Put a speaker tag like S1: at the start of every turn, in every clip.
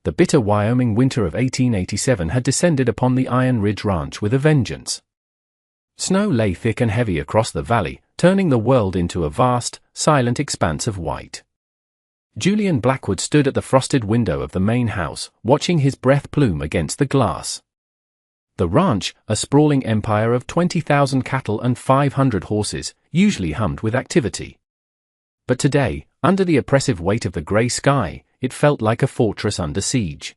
S1: The bitter Wyoming winter of 1887 had descended upon the Iron Ridge Ranch with a vengeance. Snow lay thick and heavy across the valley, turning the world into a vast, silent expanse of white. Julian Blackwood stood at the frosted window of the main house, watching his breath plume against the glass. The ranch, a sprawling empire of 20,000 cattle and 500 horses, usually hummed with activity. But today, under the oppressive weight of the grey sky, it felt like a fortress under siege.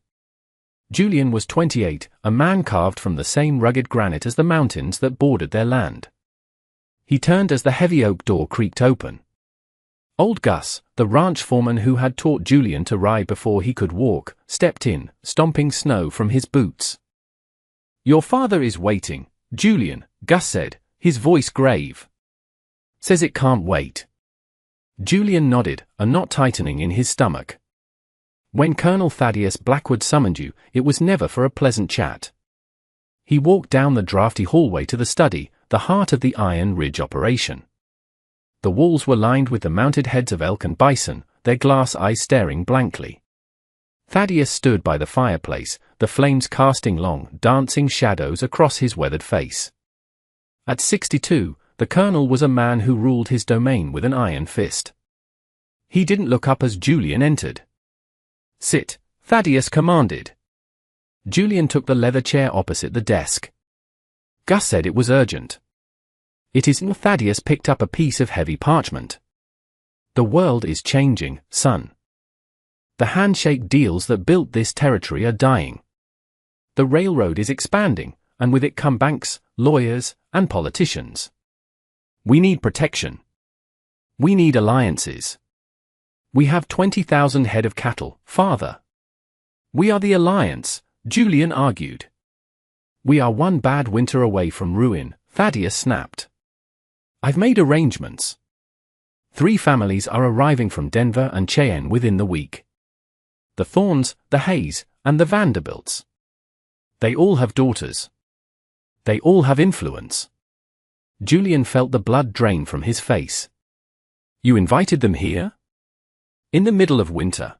S1: Julian was 28, a man carved from the same rugged granite as the mountains that bordered their land. He turned as the heavy oak door creaked open. Old Gus, the ranch foreman who had taught Julian to ride before he could walk, stepped in, stomping snow from his boots. "Your father is waiting, Julian," Gus said, his voice grave. "Says it can't wait." Julian nodded, a knot tightening in his stomach. When Colonel Thaddeus Blackwood summoned you, it was never for a pleasant chat. He walked down the drafty hallway to the study, the heart of the Iron Ridge operation. The walls were lined with the mounted heads of elk and bison, their glass eyes staring blankly. Thaddeus stood by the fireplace, the flames casting long, dancing shadows across his weathered face. At 62, the colonel was a man who ruled his domain with an iron fist. He didn't look up as Julian entered. "Sit," Thaddeus commanded. Julian took the leather chair opposite the desk. Gus said it was urgent. "It isn't." Thaddeus picked up a piece of heavy parchment. "The world is changing, son. The handshake deals that built this territory are dying. The railroad is expanding, and with it come banks, lawyers, and politicians. We need protection. We need alliances. We have 20,000 head of cattle, father. We are the alliance," Julian argued. "We are one bad winter away from ruin," Thaddeus snapped. "I've made arrangements. 3 families are arriving from Denver and Cheyenne within the week. The Thorns, the Hayes, and the Vanderbilts. They all have daughters. They all have influence." Julian felt the blood drain from his face. "You invited them here? In the middle of winter?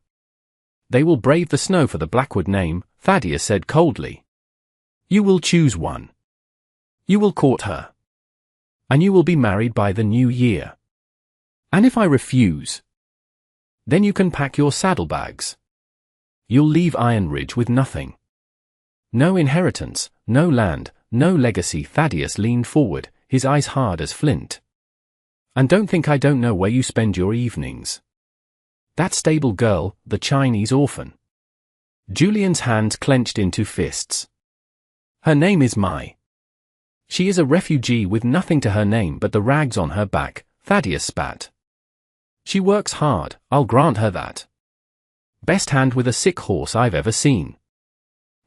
S1: They will brave the snow for the Blackwood name," Thaddeus said coldly. "You will choose one. You will court her. And you will be married by the new year. And if I refuse, then you can pack your saddlebags. You'll leave Iron Ridge with nothing. No inheritance, no land, no legacy." Thaddeus leaned forward, his eyes hard as flint. "And don't think I don't know where you spend your evenings. That stable girl, the Chinese orphan." Julian's hands clenched into fists. "Her name is Mai. She is a refugee with nothing to her name but the rags on her back," Thaddeus spat. "She works hard, I'll grant her that. Best hand with a sick horse I've ever seen.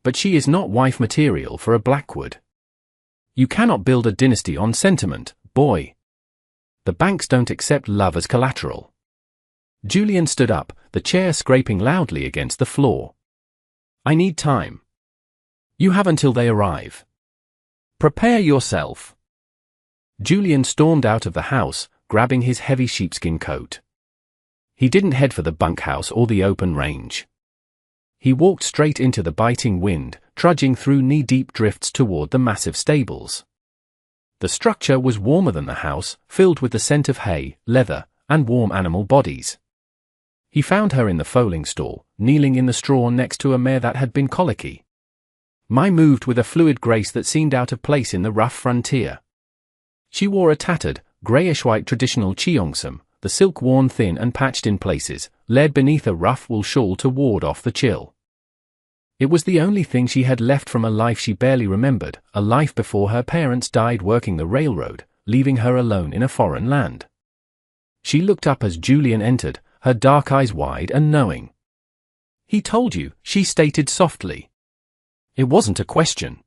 S1: But she is not wife material for a Blackwood. You cannot build a dynasty on sentiment, boy. The banks don't accept love as collateral." Julian stood up, the chair scraping loudly against the floor. "I need time. You have until they arrive. Prepare yourself." Julian stormed out of the house, grabbing his heavy sheepskin coat. He didn't head for the bunkhouse or the open range. He walked straight into the biting wind, trudging through knee-deep drifts toward the massive stables. The structure was warmer than the house, filled with the scent of hay, leather, and warm animal bodies. He found her in the foaling stall, kneeling in the straw next to a mare that had been colicky. Mai moved with a fluid grace that seemed out of place in the rough frontier. She wore a tattered, greyish-white traditional cheongsam, the silk worn thin and patched in places, laid beneath a rough wool shawl to ward off the chill. It was the only thing she had left from a life she barely remembered, a life before her parents died working the railroad, leaving her alone in a foreign land. She looked up as Julian entered, her dark eyes wide and knowing. "He told you," she stated softly. "It wasn't a question."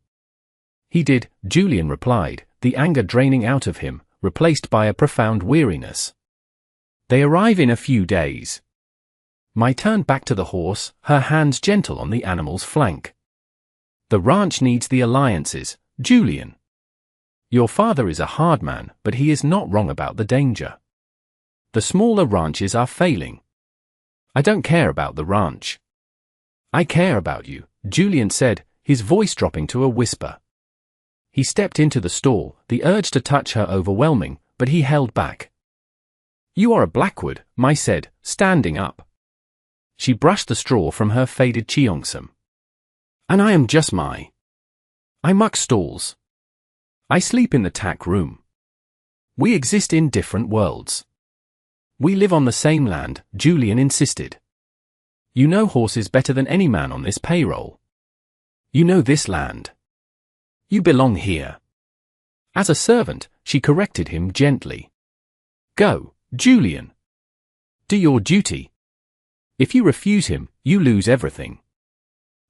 S1: "He did," Julian replied, the anger draining out of him, replaced by a profound weariness. "They arrive in a few days." Mai turned back to the horse, her hands gentle on the animal's flank. "The ranch needs the alliances, Julian. Your father is a hard man, but he is not wrong about the danger. The smaller ranches are failing. I don't care about the ranch. I care about you, Julian said, his voice dropping to a whisper. He stepped into the stall, the urge to touch her overwhelming, but he held back. You are a Blackwood, Mai said, standing up. She brushed the straw from her faded cheongsam. And I am just Mai. I muck stalls. I sleep in the tack room. We exist in different worlds. We live on the same land, Julian insisted. You know horses better than any man on this payroll. You know this land. You belong here. As a servant, she corrected him gently. Go, Julian. Do your duty. If you refuse him, you lose everything.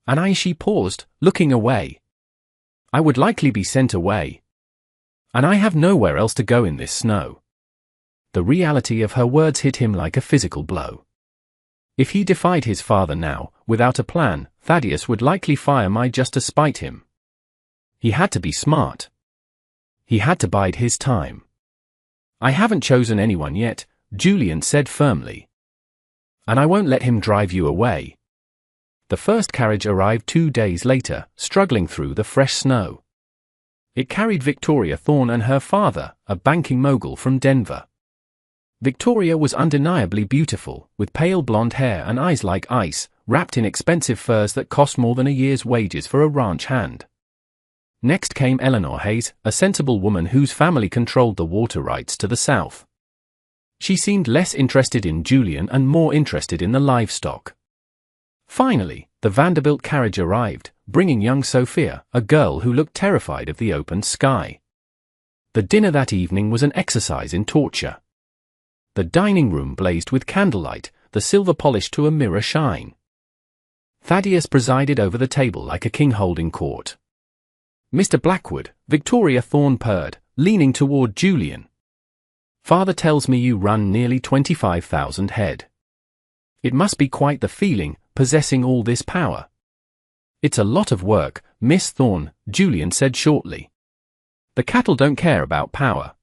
S1: And she paused, looking away. I would likely be sent away. And I have nowhere else to go in this snow. The reality of her words hit him like a physical blow. If he defied his father now, without a plan, Thaddeus would likely fire Mai just to spite him. He had to be smart. He had to bide his time. I haven't chosen anyone yet, Julian said firmly. And I won't let him drive you away. The first carriage arrived 2 days later, struggling through the fresh snow. It carried Victoria Thorne and her father, a banking mogul from Denver. Victoria was undeniably beautiful, with pale blonde hair and eyes like ice, wrapped in expensive furs that cost more than a year's wages for a ranch hand. Next came Eleanor Hayes, a sensible woman whose family controlled the water rights to the south. She seemed less interested in Julian and more interested in the livestock. Finally, the Vanderbilt carriage arrived, bringing young Sophia, a girl who looked terrified of the open sky. The dinner that evening was an exercise in torture. The dining room blazed with candlelight, the silver polished to a mirror shine. Thaddeus presided over the table like a king holding court. Mr. Blackwood, Victoria Thorne purred, leaning toward Julian. Father tells me you run nearly 25,000 head. It must be quite the feeling, possessing all this power. It's a lot of work, Miss Thorne, Julian said shortly. The cattle don't care about power.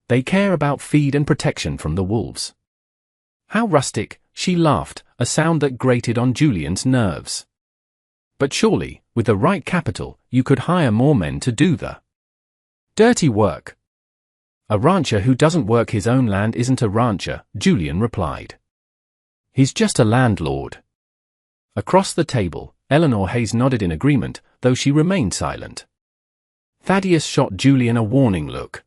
S1: They care about feed and protection from the wolves. How rustic, she laughed, a sound that grated on Julian's nerves. But surely, with the right capital, you could hire more men to do the dirty work. A rancher who doesn't work his own land isn't a rancher, Julian replied. He's just a landlord. Across the table, Eleanor Hayes nodded in agreement, though she remained silent. Thaddeus shot Julian a warning look.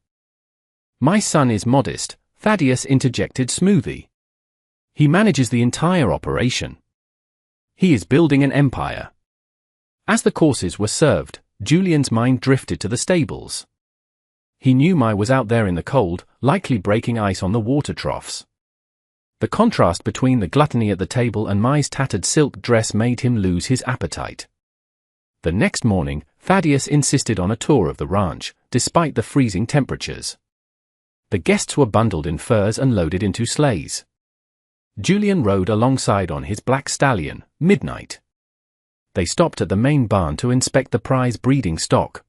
S1: My son is modest, Thaddeus interjected smoothly. He manages the entire operation. He is building an empire. As the courses were served, Julian's mind drifted to the stables. He knew Mai was out there in the cold, likely breaking ice on the water troughs. The contrast between the gluttony at the table and Mai's tattered silk dress made him lose his appetite. The next morning, Thaddeus insisted on a tour of the ranch, despite the freezing temperatures. The guests were bundled in furs and loaded into sleighs. Julian rode alongside on his black stallion, Midnight. They stopped at the main barn to inspect the prize breeding stock.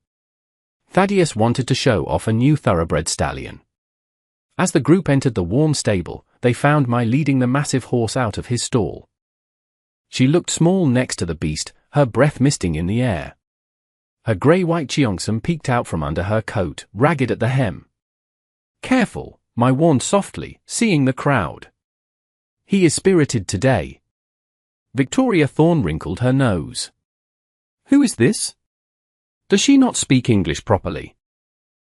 S1: Thaddeus wanted to show off a new thoroughbred stallion. As the group entered the warm stable, they found Mai leading the massive horse out of his stall. She looked small next to the beast, her breath misting in the air. Her grey-white cheongsam peeked out from under her coat, ragged at the hem. Careful, Mai warned softly, seeing the crowd. He is spirited today. Victoria Thorne wrinkled her nose. Who is this? Does she not speak English properly?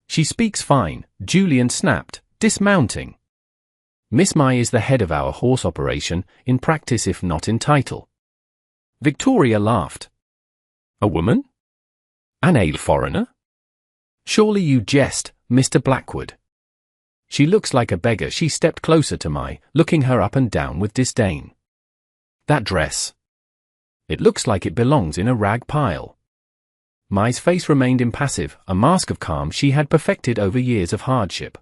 S1: She speaks fine, Julian snapped, dismounting. Miss Mai is the head of our horse operation, in practice if not in title. Victoria laughed. A woman? An ale foreigner? Surely you jest, Mr. Blackwood. She looks like a beggar. She stepped closer to Mai, looking her up and down with disdain. That dress. It looks like it belongs in a rag pile. Mai's face remained impassive, a mask of calm she had perfected over years of hardship.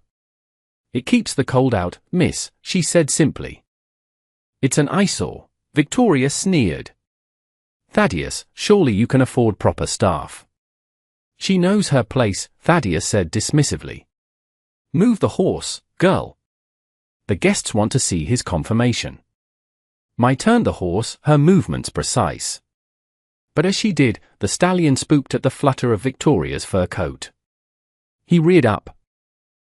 S1: It keeps the cold out, miss, she said simply. It's an eyesore, Victoria sneered. Thaddeus, surely you can afford proper staff. She knows her place, Thaddeus said dismissively. Move the horse, girl. The guests want to see his confirmation. My turned the horse, her movements precise. But as she did, the stallion spooked at the flutter of Victoria's fur coat. He reared up.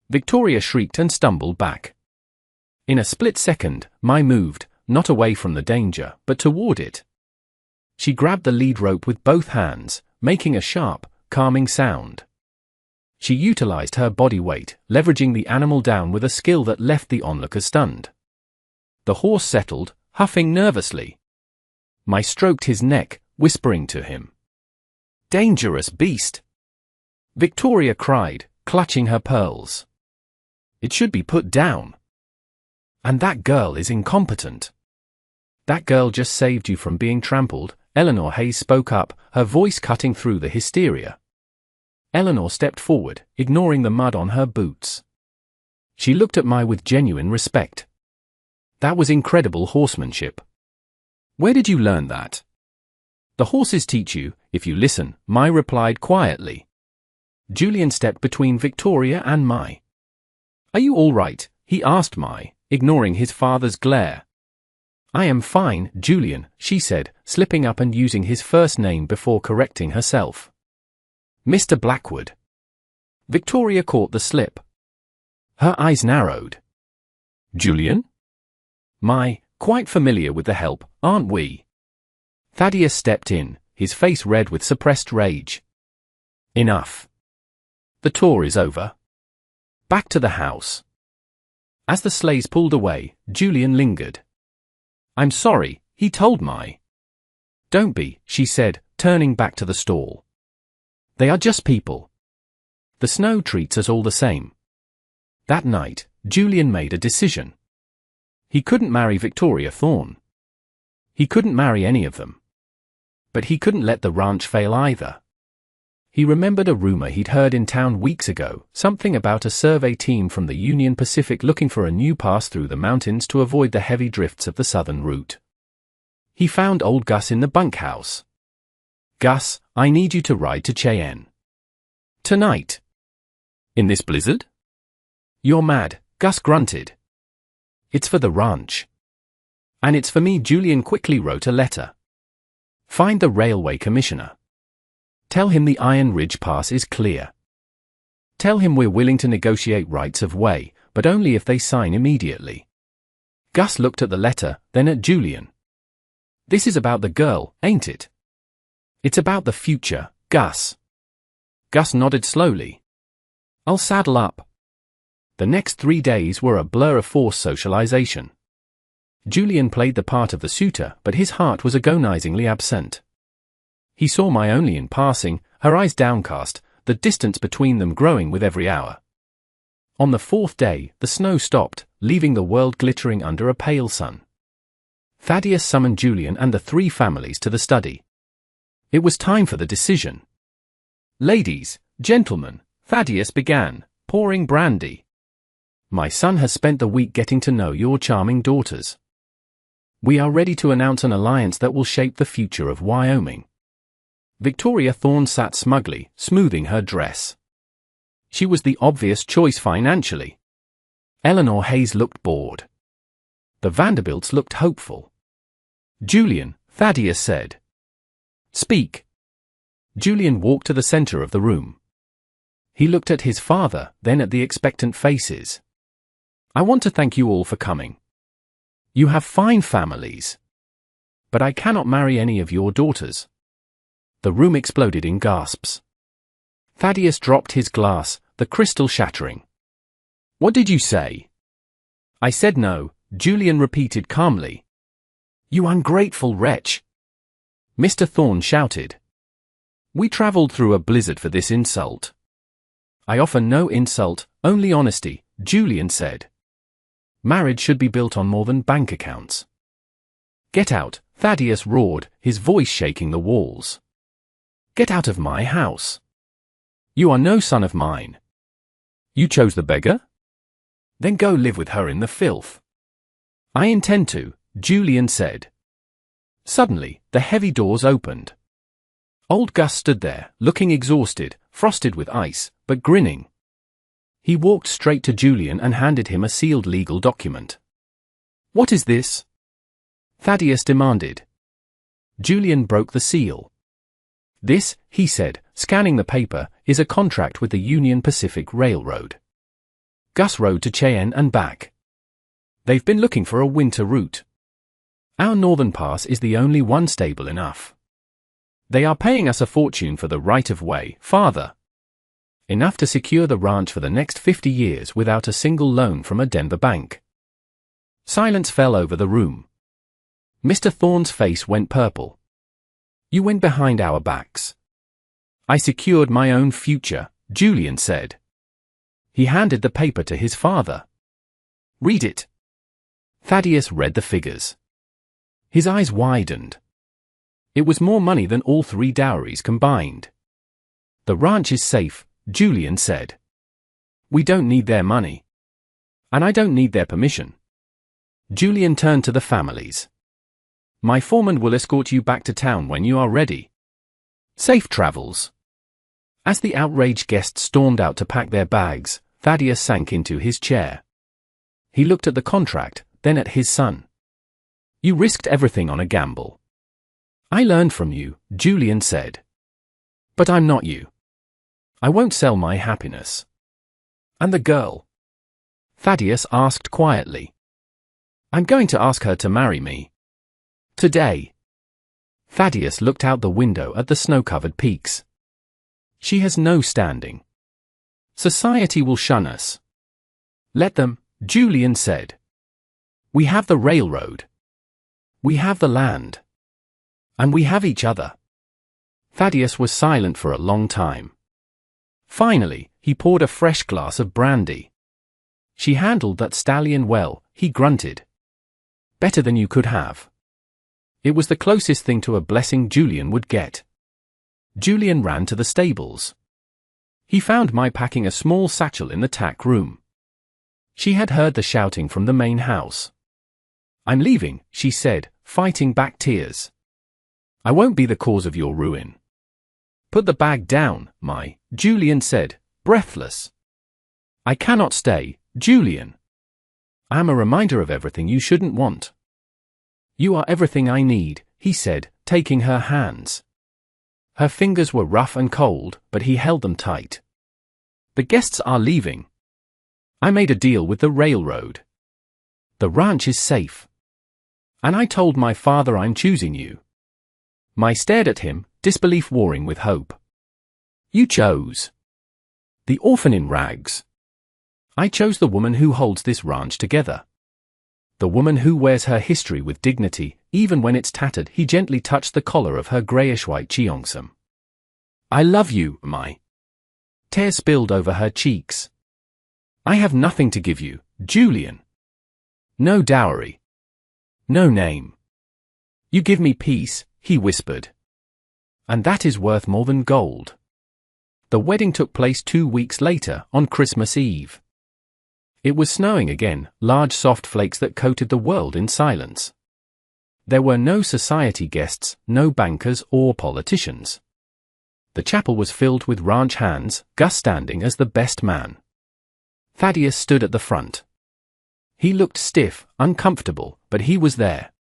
S1: Victoria shrieked and stumbled back. In a split second, Mai moved, not away from the danger, but toward it. She grabbed the lead rope with both hands, making a sharp, calming sound. She utilized her body weight, leveraging the animal down with a skill that left the onlookers stunned. The horse settled, huffing nervously. Mai stroked his neck, whispering to him. "Dangerous beast!" Victoria cried, clutching her pearls. "It should be put down. And that girl is incompetent." "That girl just saved you from being trampled," Eleanor Hayes spoke up, her voice cutting through the hysteria. Eleanor stepped forward, ignoring the mud on her boots. She looked at Mai with genuine respect. "That was incredible horsemanship. Where did you learn that?" "The horses teach you, if you listen," Mai replied quietly. Julian stepped between Victoria and Mai. "Are you all right?" he asked Mai, ignoring his father's glare. "I am fine, Julian," she said, slipping up and using his first name before correcting herself. "Mr. Blackwood." Victoria caught the slip. Her eyes narrowed. "Julian?" "Mai, quite familiar with the help, aren't we?" Thaddeus stepped in, his face red with suppressed rage. "Enough. The tour is over. Back to the house." As the sleighs pulled away, Julian lingered. "I'm sorry," he told Mai. "Don't be," she said, turning back to the stall. "They are just people. The snow treats us all the same." That night, Julian made a decision. He couldn't marry Victoria Thorne. He couldn't marry any of them. But he couldn't let the ranch fail either. He remembered a rumor he'd heard in town weeks ago, something about a survey team from the Union Pacific looking for a new pass through the mountains to avoid the heavy drifts of the southern route. He found old Gus in the bunkhouse. "Gus, I need you to ride to Cheyenne. Tonight." "In this blizzard?" "You're mad," Gus grunted. "It's for the ranch." "And it's for me," Julian quickly wrote a letter. "Find the railway commissioner. Tell him the Iron Ridge Pass is clear. Tell him we're willing to negotiate rights of way, but only if they sign immediately." Gus looked at the letter, then at Julian. "This is about the girl, ain't it?" "It's about the future, Gus." Gus nodded slowly. "I'll saddle up." The next 3 days were a blur of forced socialization. Julian played the part of the suitor, but his heart was agonizingly absent. He saw Mai only in passing, her eyes downcast, the distance between them growing with every hour. On the 4th day, the snow stopped, leaving the world glittering under a pale sun. Thaddeus summoned Julian and the 3 families to the study. It was time for the decision. "Ladies, gentlemen," Thaddeus began, pouring brandy. "My son has spent the week getting to know your charming daughters. We are ready to announce an alliance that will shape the future of Wyoming." Victoria Thorne sat smugly, smoothing her dress. She was the obvious choice financially. Eleanor Hayes looked bored. The Vanderbilts looked hopeful. "Julian," Thaddeus said. "Speak." Julian walked to the center of the room. He looked at his father, then at the expectant faces. "I want to thank you all for coming. You have fine families. But I cannot marry any of your daughters." The room exploded in gasps. Thaddeus dropped his glass, the crystal shattering. "What did you say?" "I said no," Julian repeated calmly. "You ungrateful wretch!" Mr. Thorne shouted. "We traveled through a blizzard for this insult." "I offer no insult, only honesty," Julian said. "Marriage should be built on more than bank accounts." "Get out," Thaddeus roared, his voice shaking the walls. "Get out of my house. You are no son of mine. You chose the beggar? Then go live with her in the filth." "I intend to," Julian said. Suddenly, the heavy doors opened. Old Gus stood there, looking exhausted, frosted with ice, but grinning. He walked straight to Julian and handed him a sealed legal document. "What is this?" Thaddeus demanded. Julian broke the seal. This, he said, scanning the paper, is a contract with the Union Pacific Railroad. Gus rode to Cheyenne and back. They've been looking for a winter route. Our northern pass is the only one stable enough. They are paying us a fortune for the right-of-way, father. Enough to secure the ranch for the next 50 years without a single loan from a Denver bank. Silence fell over the room. Mr. Thorne's face went purple. You went behind our backs. I secured my own future, Julian said. He handed the paper to his father. Read it. Thaddeus read the figures. His eyes widened. It was more money than all 3 dowries combined. The ranch is safe, Julian said. We don't need their money. And I don't need their permission. Julian turned to the families. My foreman will escort you back to town when you are ready. Safe travels. As the outraged guests stormed out to pack their bags, Thaddeus sank into his chair. He looked at the contract, then at his son. You risked everything on a gamble. I learned from you, Julian said. But I'm not you. I won't sell my happiness. And the girl? Thaddeus asked quietly. I'm going to ask her to marry me. Today. Thaddeus looked out the window at the snow-covered peaks. She has no standing. Society will shun us. Let them, Julian said. We have the railroad. We have the land. And we have each other. Thaddeus was silent for a long time. Finally, he poured a fresh glass of brandy. She handled that stallion well, he grunted. Better than you could have. It was the closest thing to a blessing Julian would get. Julian ran to the stables. He found Mai packing a small satchel in the tack room. She had heard the shouting from the main house. I'm leaving, she said, fighting back tears. I won't be the cause of your ruin. Put the bag down, Mai, Julian said, breathless. I cannot stay, Julian. I am a reminder of everything you shouldn't want. You are everything I need, he said, taking her hands. Her fingers were rough and cold, but he held them tight. The guests are leaving. I made a deal with the railroad. The ranch is safe. And I told my father I'm choosing you. Mai stared at him, disbelief warring with hope. You chose. The orphan in rags. I chose the woman who holds this ranch together. The woman who wears her history with dignity, even when it's tattered. He gently touched the collar of her grayish-white cheongsam. I love you, Mai. Tears spilled over her cheeks. I have nothing to give you, Julian. No dowry. No name. You give me peace, he whispered. And that is worth more than gold. The wedding took place 2 weeks later, on Christmas Eve. It was snowing again, large soft flakes that coated the world in silence. There were no society guests, no bankers or politicians. The chapel was filled with ranch hands, Gus standing as the best man. Thaddeus stood at the front. He looked stiff, uncomfortable, but he was there.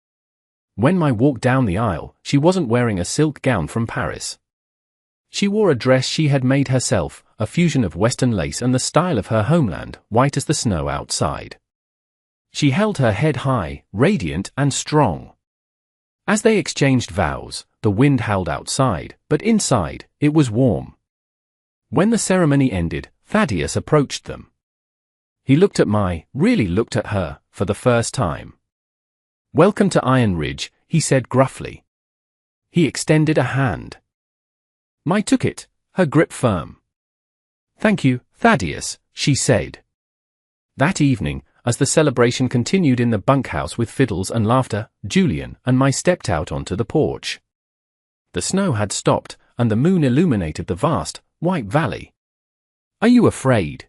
S1: When Mai walked down the aisle, she wasn't wearing a silk gown from Paris. She wore a dress she had made herself, a fusion of western lace and the style of her homeland, white as the snow outside. She held her head high, radiant and strong. As they exchanged vows, the wind howled outside, but inside, it was warm. When the ceremony ended, Thaddeus approached them. He looked at Mai, really looked at her, for the first time. Welcome to Iron Ridge, he said gruffly. He extended a hand. Mai took it, her grip firm. Thank you, Thaddeus, she said. That evening, as the celebration continued in the bunkhouse with fiddles and laughter, Julian and Mai stepped out onto the porch. The snow had stopped, and the moon illuminated the vast, white valley. Are you afraid?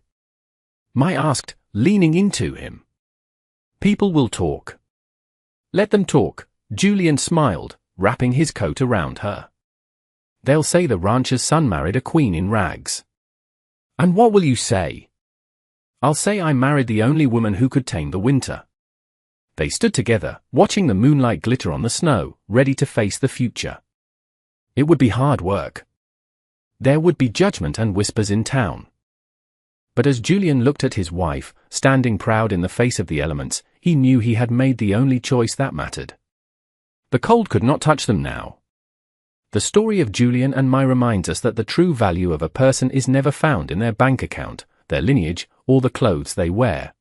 S1: Mai asked, leaning into him. People will talk. Let them talk, Julian smiled, wrapping his coat around her. They'll say the rancher's son married a queen in rags. And what will you say? I'll say I married the only woman who could tame the winter. They stood together, watching the moonlight glitter on the snow, ready to face the future. It would be hard work. There would be judgment and whispers in town. But as Julian looked at his wife, standing proud in the face of the elements, he knew he had made the only choice that mattered. The cold could not touch them now. The story of Julian and Mai reminds us that the true value of a person is never found in their bank account, their lineage, or the clothes they wear.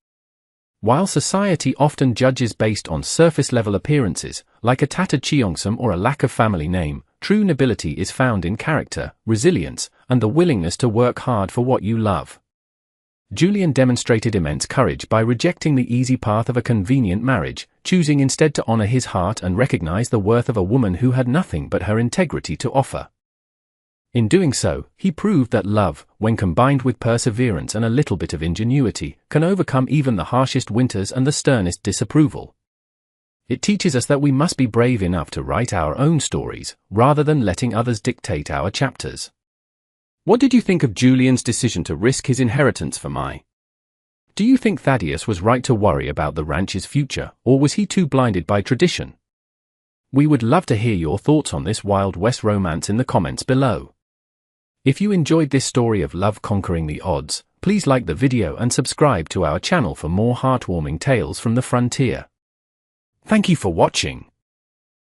S1: While society often judges based on surface-level appearances, like a tattered cheongsam or a lack of family name, true nobility is found in character, resilience, and the willingness to work hard for what you love. Julian demonstrated immense courage by rejecting the easy path of a convenient marriage, choosing instead to honor his heart and recognize the worth of a woman who had nothing but her integrity to offer. In doing so, he proved that love, when combined with perseverance and a little bit of ingenuity, can overcome even the harshest winters and the sternest disapproval. It teaches us that we must be brave enough to write our own stories, rather than letting others dictate our chapters. What did you think of Julian's decision to risk his inheritance for Mai? Do you think Thaddeus was right to worry about the ranch's future, or was he too blinded by tradition? We would love to hear your thoughts on this Wild West romance in the comments below. If you enjoyed this story of love conquering the odds, please like the video and subscribe to our channel for more heartwarming tales from the frontier. Thank you for watching.